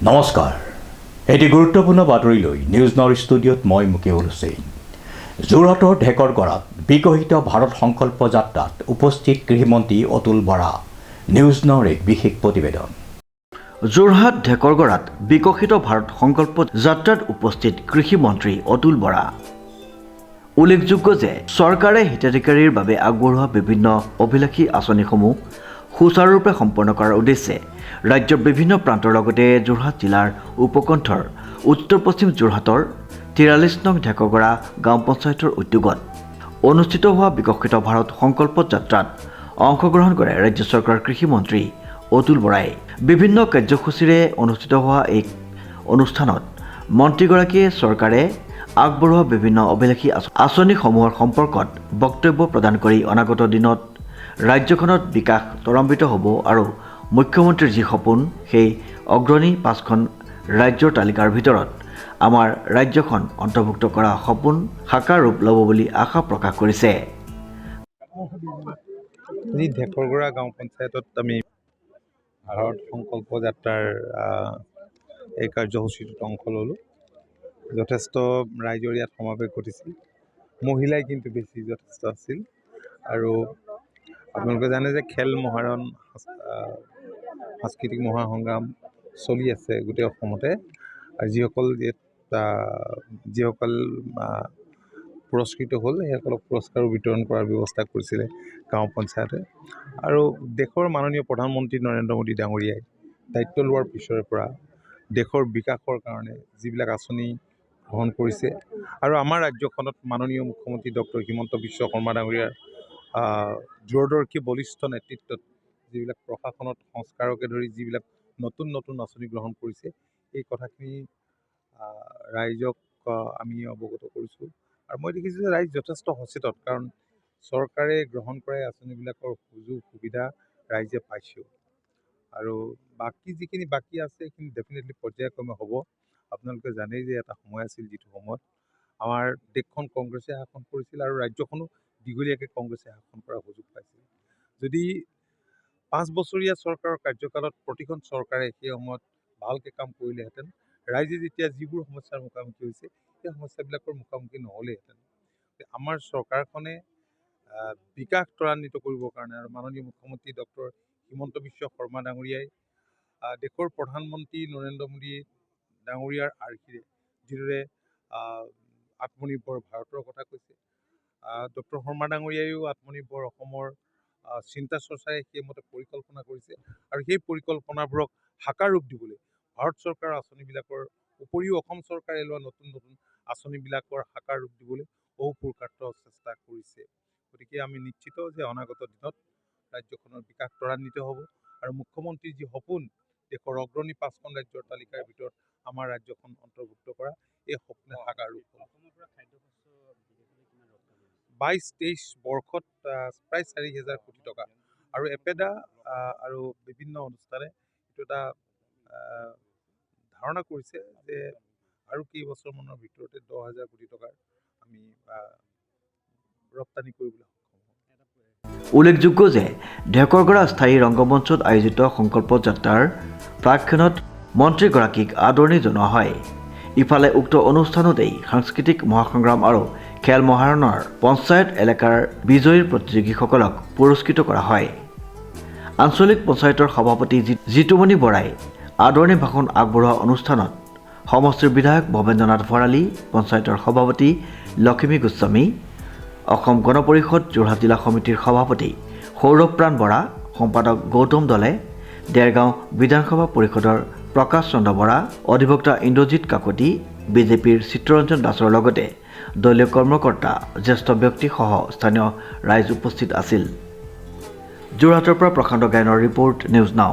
নমস্কাৰ এটি গুৰুত্বপূৰ্ণ বাতৰি লৈ নিউজ নৰ ষ্টুডিঅ'ত মই মুকেউল হুছেইন যোৰহাটৰ ঢেকৰগড়াত বিকশিত ভাৰত সংকল্প যাত্ৰাত উপস্থিত কৃষিমন্ত্ৰী অতুল বৰা নিউজ নৰ এক বিশেষ প্ৰতিবেদন যোৰহাট ঢেকৰগড়াত বিকশিত ভাৰত সংকল্প যাত্ৰাত উপস্থিত কৃষিমন্ত্ৰী অতুল বৰা উল্লেখযোগ্য যে চৰকাৰে হিতাধিকাৰীৰ বাবে আগবঢ়োৱা বিভিন্ন অভিলাষী আঁচনিসমূহ সুচাৰুৰূপে সম্পন্ন কৰাৰ উদ্দেশ্যে ৰাজ্যৰ বিভিন্ন প্ৰান্তৰ লগতে যোৰহাট জিলাৰ উপকণ্ঠৰ উত্তৰ পশ্চিম যোৰহাটৰ 43 নং ঢেকৰগড়া গাঁও পঞ্চায়তৰ উদ্যোগত অনুষ্ঠিত হোৱা বিকশিত ভাৰত সংকল্প যাত্ৰাত অংশগ্ৰহণ কৰে ৰাজ্য চৰকাৰৰ কৃষিমন্ত্ৰী অতুল বৰাই বিভিন্ন কাৰ্যসূচীৰে অনুষ্ঠিত হোৱা এই অনুষ্ঠানত মন্ত্ৰীগৰাকীয়ে চৰকাৰে আগবঢ়োৱা বিভিন্ন অভিলাষী আঁচনিসমূহৰ সম্পৰ্কত বক্তব্য প্ৰদান কৰি অনাগত দিনত ৰাজ্যখনত বিকাশ ত্বৰান্বিত হ'ব আৰু মুখ্যমন্ত্ৰীৰ যি সপোন সেই অগ্ৰণী 5খন ৰাজ্যৰ তালিকাৰ ভিতৰত আমাৰ ৰাজ্যখন অন্তৰ্ভুক্ত কৰা সপোন সাকাৰ ৰূপ ল'ব বুলি আশা প্ৰকাশ কৰিছে। ঢেকৰগড়া গাঁও পঞ্চায়তত আমি ভাৰত সংকল্প যাত্ৰাৰ এই কাৰ্যসূচীটোত অংশ ল'লোঁ। যথেষ্ট ৰাইজৰ ইয়াত সমাৱেশ ঘটিছিল। মহিলাই কিন্তু বেছি যথেষ্ট আছিল আৰু আপোনালোকে জানে যে খেল মহাৰণ সাংস্কৃতিক মহাসংগ্ৰাম চলি আছে গোটেই অসমতে আৰু যিসকল পুৰস্কৃত হ'ল সেইসকলক পুৰস্কাৰো বিতৰণ কৰাৰ ব্যৱস্থা কৰিছিলে গাঁও পঞ্চায়তে আৰু দেশৰ মাননীয় প্ৰধানমন্ত্ৰী নৰেন্দ্ৰ মোদী ডাঙৰীয়াই দায়িত্ব লোৱাৰ পিছৰে পৰা দেশৰ বিকাশৰ কাৰণে যিবিলাক আঁচনি গ্ৰহণ কৰিছে আৰু আমাৰ ৰাজ্যখনত মাননীয় মুখ্যমন্ত্ৰী ডক্টৰ হিমন্ত বিশ্ব শৰ্মা ডাঙৰীয়াৰ দূৰদৰ্শী বলিষ্ঠ নেতৃত্বত যিবিলাক প্ৰশাসনত সংস্কাৰকে ধৰি যিবিলাক নতুন আঁচনি গ্ৰহণ কৰিছে এই কথাখিনি ৰাইজক আমি অৱগত কৰিছোঁ আৰু মই দেখিছোঁ যে ৰাইজ যথেষ্ট সচেতন কাৰণ চৰকাৰে গ্ৰহণ কৰা আঁচনিবিলাকৰ সুযোগ সুবিধা ৰাইজে পাইছেও আৰু যিখিনি বাকী আছে সেইখিনি ডেফিনেটলি পৰ্যায়ক্ৰমে হ'ব। আপোনালোকে জানেই যে এটা সময় আছিল যিটো সময়ত আমাৰ দেশখন কংগ্ৰেছে শাসন কৰিছিল আৰু ৰাজ্যখনো দীঘলীয়াকৈ কংগ্ৰেছে শাসন কৰাৰ সুযোগ পাইছিল। যদি 5 বছৰীয়া চৰকাৰৰ কাৰ্যকালত প্ৰতিখন চৰকাৰে সেই সময়ত ভালকৈ কাম কৰিলেহেঁতেন ৰাইজে যেতিয়া যিবোৰ সমস্যাৰ মুখামুখি হৈছে সেই সমস্যাবিলাকৰ মুখামুখি নহ'লেহেঁতেন। আমাৰ চৰকাৰখনে বিকাশ ত্বৰান্বিত কৰিবৰ কাৰণে আৰু মাননীয় মুখ্যমন্ত্ৰী ডক্টৰ হিমন্ত বিশ্ব শৰ্মা ডাঙৰীয়াই দেশৰ প্ৰধানমন্ত্ৰী নৰেন্দ্ৰ মোদী ডাঙৰীয়াৰ আৰ্হিৰে যিদৰে আত্মনিৰ্ভৰ ভাৰতৰ কথা কৈছে ডক্টৰ শৰ্মা ডাঙৰীয়াইও আত্মনিৰ্ভৰ অসমৰ চিন্তা চৰ্চাৰে সেইমতে পৰিকল্পনা কৰিছে আৰু সেই পৰিকল্পনাবোৰক সাকাৰ ৰূপ দিবলৈ ভাৰত চৰকাৰৰ আঁচনিবিলাকৰ উপৰিও অসম চৰকাৰে লোৱা নতুন আঁচনিবিলাকৰ সাকাৰ ৰূপ দিবলৈ বহু পুৰুষাৰ্থ চেষ্টা কৰিছে। গতিকে আমি নিশ্চিত যে অনাগত দিনত ৰাজ্যখনৰ বিকাশ ত্বৰান্বিত হ'ব আৰু মুখ্যমন্ত্ৰীৰ যি সপোন দেশৰ অগ্ৰণী 5খন ৰাজ্যৰ তালিকাৰ ভিতৰত আমাৰ ৰাজ্যখন অন্তৰ্ভুক্ত কৰা এই সপোনে সাকাৰ ৰূপ হ'ব। 22-23 বৰ্ষত প্ৰায় 4,000 কোটি টকা আৰু এপেডা আৰু বিভিন্ন অনুষ্ঠানে এইটো এটা ধাৰণা কৰিছে যে আৰু কেইবছৰমানৰ ভিতৰতে 10,000 কোটি টকাৰ আমি ৰপ্তানি কৰিবলৈ সক্ষম হ'ম। উল্লেখযোগ্য যে ঢেকৰগড়া স্থায়ী ৰংগমঞ্চত আয়োজিত সংকল্প যাত্ৰাৰ প্ৰাক্ষণত মন্ত্ৰীগৰাকীক আদৰণি জনোৱা হয়। ইফালে উক্ত অনুষ্ঠানতেই সাংস্কৃতিক মহাসংগ্ৰাম আৰু খেল মহাৰণৰ পঞ্চায়ত এলেকাৰ বিজয়ী প্ৰতিযোগীসকলক পুৰস্কৃত কৰা হয়। আঞ্চলিক পঞ্চায়তৰ সভাপতি জিতুমণি বৰাই আদৰণি ভাষণ আগবঢ়োৱা অনুষ্ঠানত সমষ্টিৰ বিধায়ক ভৱেন্দ্ৰনাথ ভৰালী, পঞ্চায়তৰ সভাপতি লক্ষ্মী গোস্বামী, অসম গণ পৰিষদ যোৰহাট জিলা সমিতিৰ সভাপতি সৌৰভপ্ৰাণ বৰা, সম্পাদক গৌতম দলে, দেৰগাঁও বিধানসভা পৰিষদৰ প্ৰকাশ চন্দ্ৰ বৰা, অধিবক্তা ইন্দ্ৰজিৎ কাকতি, বিজেপিৰ চিত্ৰৰঞ্জন দাসৰ লগতে দলীয় কৰ্মকৰ্তা জ্যেষ্ঠ ব্যক্তিসহ স্থানীয় ৰাইজ উপস্থিত আছিল। যোৰহাটৰ পৰা প্ৰশান্ত গায়নৰ ৰিপৰ্ট, নিউজ নাও।